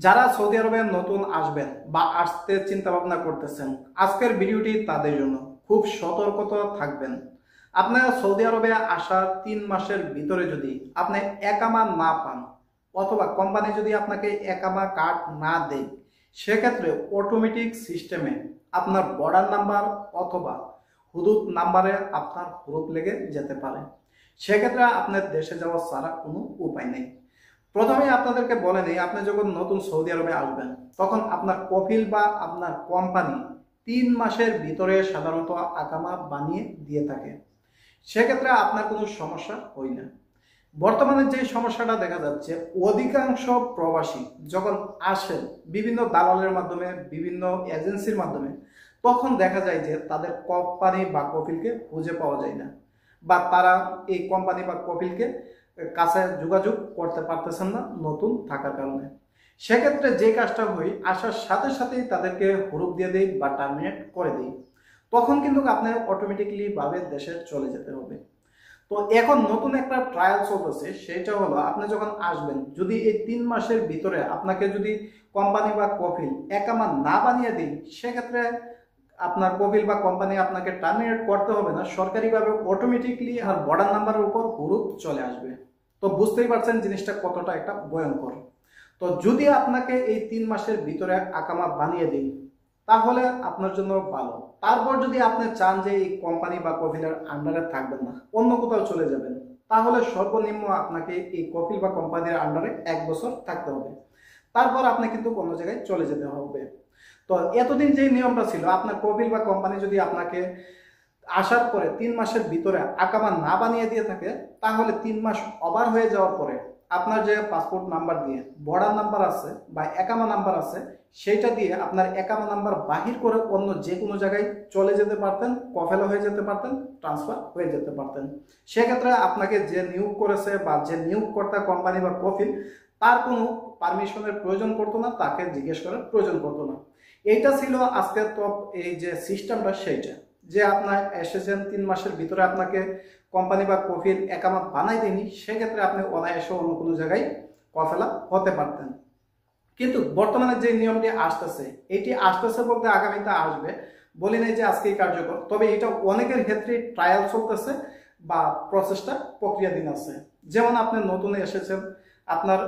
যারা সৌদি আরবে নতুন আসবেন বা আসতে চিন্তা ভাবনা করতেছেন, আজকের ভিডিওটি তাদের জন্য। খুব সতর্কতা থাকবেন। আপনারা সৌদি আরবে আসার 3 মাসের ভিতরে যদি আপনি একামা না পান অথবা কোম্পানি যদি আপনাকে একামা কার্ড না দেয়, সেক্ষেত্রে অটোমেটিক সিস্টেমে আপনার বর্ডার নাম্বার অথবা হুদুদ নাম্বারে আপনার হরফ লেগে যেতে পারে। সেক্ষেত্রে আপনার দেশে যাওয়া ছাড়া কোনো উপায় নেই। প্রথমে আপনাদেরকে বলে নেই, আপনি যখন নতুন সৌদি আরবে আসবেন তখন আপনার কফিল বা আপনার কোম্পানি 3 মাসের ভিতরে সাধারণত আকামা বানিয়ে দিয়ে থাকে। সেক্ষেত্রে আপনার কোনো সমস্যা হয় না। বর্তমানে যে সমস্যাটা দেখা যাচ্ছে, অধিকাংশ প্রবাসী যখন আসেন বিভিন্ন দালালের মাধ্যমে, বিভিন্ন এজেন্সির মাধ্যমে, তখন দেখা যায় যে তাদের কোম্পানি বা কফিলকে খুঁজে পাওয়া যায় না, বা তারা এই কোম্পানি বা কফিলকে কাছে যোগাযোগ করতে পারতেছেন না নতুন থাকার কারণে। সেক্ষেত্রে যে কাজটা হয়, আসার সাথে সাথেই তাদেরকে হরফ দিয়ে দেই বা টার্মিনেট করে দিই। তখন কিন্তু আপনার অটোমেটিকলি ভাবে দেশে চলে যেতে হবে। তো এখন নতুন একটা ট্রায়াল চলতেছে, সেটা হলো আপনি যখন আসবেন, যদি এই 3 মাসের ভিতরে আপনাকে যদি কোম্পানি বা কফিল একামা না বানিয়ে দিই, সেক্ষেত্রে আপনার কফিল বা কোম্পানি আপনাকে টার্মিনেট করতে হবে না, সরকারিভাবে অটোমেটিকলি আর বর্ডার নাম্বারের উপর হরুপ চলে আসবে। তো বুঝতেই পারছেন জিনিসটা কতটা একটা ভয়ঙ্কর। তো যদি আপনাকে এই 3 মাসের ভিতরে আকামা বানিয়ে দিই, তাহলে আপনার জন্য ভালো। তারপর যদি আপনি চান যে এই কোম্পানি বা কফিলের আন্ডারে থাকবেন না, অন্য কোথাও চলে যাবেন, তাহলে সর্বনিম্ন আপনাকে এই কফিল বা কোম্পানির আন্ডারে 1 বছর থাকতে হবে। তারপর আপনি কিন্তু কোনো জায়গায় চলে যেতে হবে। তো এতদিন যে নিয়মটা ছিল, আপনার কফিল বা কোম্পানি যদি আপনাকে আসার পরে 3 মাসের ভিতরে আকামা না বানিয়ে দিয়ে থাকে, তাহলে 3 মাস ওভার হয়ে যাওয়ার পরে আপনার যে পাসপোর্ট নাম্বার দিয়ে বর্ডার নাম্বার আছে বা একামা নাম্বার আছে, সেইটা দিয়ে আপনার একামা নাম্বার বাহির করে অন্য যে কোনো জায়গায় চলে যেতে পারতেন, কফেলা হয়ে যেতে পারতেন, ট্রান্সফার হয়ে যেতে পারতেন। সেক্ষেত্রে আপনাকে যে নিয়োগ করেছে বা যে নিয়োগকর্তা কোম্পানি বা কফিল, তার কোনো পারমিশনের প্রয়োজন পড়তো না, তাকে জিজ্ঞেস করার প্রয়োজন পড়তো না। এইটা ছিল আজকের টপ এই যে সিস্টেমটা, সেইটা যে আপনার এসেছেন 3 মাসের ভিতরে আপনাকে কোম্পানি বা কফিল একামা বানাই দেয়নি, সেক্ষেত্রে আপনি অনায়াসে অন্য কোনো জায়গায় কফেলা হতে পারতেন। কিন্তু বর্তমানে যে নিয়মটি আসতেছে, এটি আসতেছে বলতে আগামীতে আসবে, বলি নাই যে আজকেই কার্যকর, তবে এটা অনেকের ক্ষেত্রে ট্রায়াল চলতেছে বা প্রসেসটা প্রক্রিয়াধীন আছে। যেমন আপনি নতুন এসেছেন, আপনার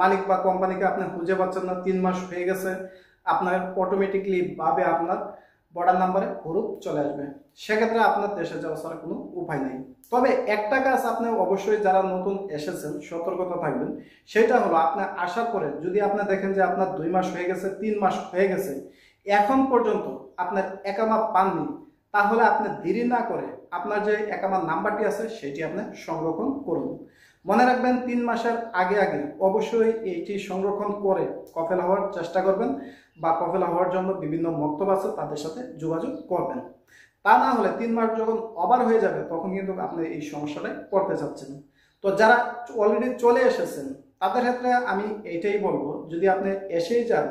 মালিক বা কোম্পানিকে আপনি খুঁজে পাচ্ছেন না, 3 মাস হয়ে গেছে, আপনার অটোমেটিকলি ভাবে আপনার বর্ডার নাম্বারে হরুপ চলে আসবে। সেক্ষেত্রে আপনার দেশে যাওয়া ছাড়া কোনো উপায় নেই। তবে একটা কাজ আপনি অবশ্যই, যারা নতুন এসেছেন, সতর্কতা থাকবেন। সেটা হলো, আপনার আসার পরে যদি আপনি দেখেন যে আপনার 2 মাস হয়ে গেছে, 3 মাস হয়ে গেছে, এখন পর্যন্ত আপনার একামা পাননি, তাহলে আপনি দেরি না করে আপনার যে একামার নাম্বারটি আছে সেটি আপনি সংরক্ষণ করুন। মনে রাখবেন, 3 মাসের আগে আগে অবশ্যই এইটি সংরক্ষণ করে কফেলা হওয়ার চেষ্টা করবেন, বা কফেলা হওয়ার জন্য বিভিন্ন মক্তব আছে তাদের সাথে যোগাযোগ করবেন। তা না হলে 3 মাস যখন ওভার হয়ে যাবে, তখন কিন্তু আপনি এই সমস্যাটায় পড়তে চাচ্ছেন। তো যারা অলরেডি চলে এসেছেন, তাদের ক্ষেত্রে আমি এইটাই বলবো, যদি আপনি এসেই যান,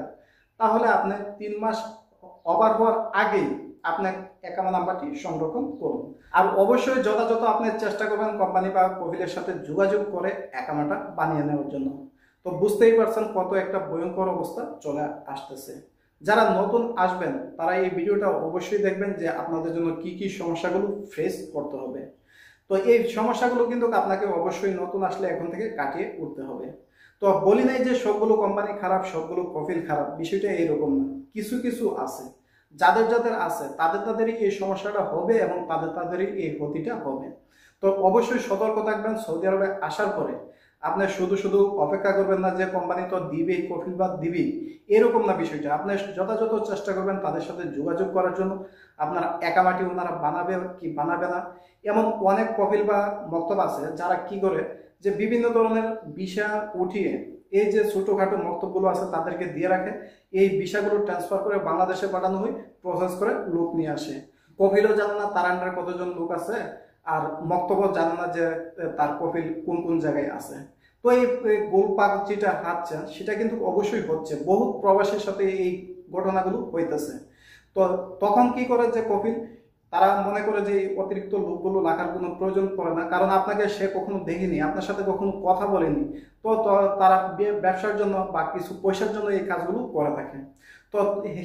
তাহলে আপনি 3 মাস ওভার হওয়ার আগেই আপনার একামা নাম্বারটি সংরক্ষণ করুন। আর অবশ্যই যথাযথ আপনি চেষ্টা করবেন কোম্পানি বা কফিলের সাথে যোগাযোগ করে একামাটা বানিয়ে নেওয়ার জন্য। তো বুঝতেই পারছেন কত একটা ভয়ঙ্কর অবস্থা চলে আসতেছে। যারা নতুন আসবেন তারা এই ভিডিওটা অবশ্যই দেখবেন, যে আপনাদের জন্য কি কি সমস্যাগুলো ফেস করতে হবে। তো এই সমস্যাগুলো কিন্তু আপনাকে অবশ্যই নতুন আসলে এখন থেকে কাটিয়ে উঠতে হবে। তো বলি নাই যে সবগুলো কোম্পানি খারাপ, সবগুলো কফিল খারাপ, বিষয়টা এইরকম না। কিছু কিছু আছে, যাদের যাদের আছে তাদেরই এই সমস্যাটা হবে এবং তাদেরই এই ক্ষতিটা হবে। তো অবশ্যই সতর্ক থাকবেন। সৌদি আরবে আসার পরে আপনি শুধু শুধু অপেক্ষা করবেন না যে কোম্পানি তো দিবেই, কফিল বা দিবেই, এরকম না বিষয়টা। আপনি যথাযথ চেষ্টা করবেন তাদের সাথে যোগাযোগ করার জন্য। আপনার একামাটি ওনারা বানাবে কি বানাবে না, এমন অনেক কফিল বা মক্তব আছে যারা কি করে, যে বিভিন্ন ধরনের ভিসা উঠিয়ে এই যে ছোটখাটো মক্তবগুলো আছে তাদেরকে দিয়ে রাখে, এই ভিসাগুলো ট্রান্সফার করে বাংলাদেশে পাঠানো হয়, প্রসেস করে লোক নিয়ে আসে। কফিলও জানে না তার আন্ডারে কতজন লোক আছে, আর মক্তবও জানে না যে তার কফিল কোন কোন জায়গায় আছে। তো এই গোলপাক যেটা হাঁটছে, সেটা কিন্তু অবশ্যই হচ্ছে, বহু প্রবাসীর সাথে এই ঘটনাগুলো হইতেছে। তো তখন কি করে যে কফিল তারা মনে করে যে এই অতিরিক্ত লোকগুলো রাখার কোনো প্রয়োজন পড়ে না, কারণ আপনাকে সে কখনো দেখেনি, আপনার সাথে কখনো কথা বলেনি। তো তারা ব্যবসার জন্য বা কিছু পয়সার জন্য এই কাজগুলো করে থাকে। তো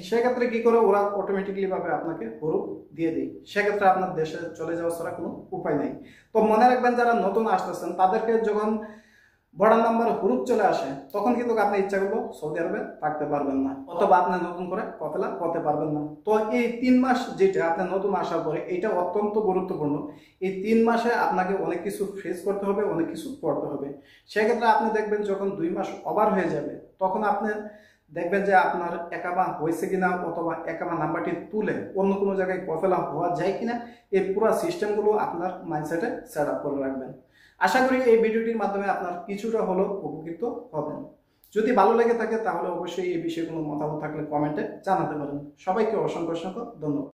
সেক্ষেত্রে কি করে, ওরা অটোমেটিকলি ভাবে আপনাকে হরুপ দিয়ে দেয়। সেক্ষেত্রে আপনার দেশে চলে যাওয়া ছাড়া কোনো উপায় নেই। তো মনে রাখবেন, যারা নতুন আসতেছেন তাদেরকে যখন বর্ডার নাম্বার হুরুপ চলে আসে, তখন কিন্তু আপনি ইচ্ছা করলেও সৌদি আরবে থাকতে পারবেন না, অথবা আপনি নতুন করে কফেলা করতে পারবেন না। তো এই 3 মাস যেটা আপনি নতুন আসার পরে, এটা অত্যন্ত গুরুত্বপূর্ণ। এই 3 মাসে আপনাকে অনেক কিছু ফেস করতে হবে, অনেক কিছু করতে হবে। সেক্ষেত্রে আপনি দেখবেন যখন 2 মাস ওভার হয়ে যাবে, তখন আপনি দেখবেন যে আপনার একামা হয়েছে কিনা, অথবা একামা নাম্বারটি তুলে অন্য কোনো জায়গায় কফেলা হওয়া যায় কিনা, এই পুরো সিস্টেমগুলো আপনার মাইন্ডসেটে সেট আপ করে রাখবেন। আশা করি এই ভিডিওটির মাধ্যমে আপনার কিছুটা হলেও উপকৃত হবেন। যদি ভালো লেগে থাকে তাহলে অবশ্যই এই বিষয়ে কোনো মতামত থাকলে কমেন্টে জানাতে পারেন। সবাইকে অসংখ্য অসংখ্য ধন্যবাদ।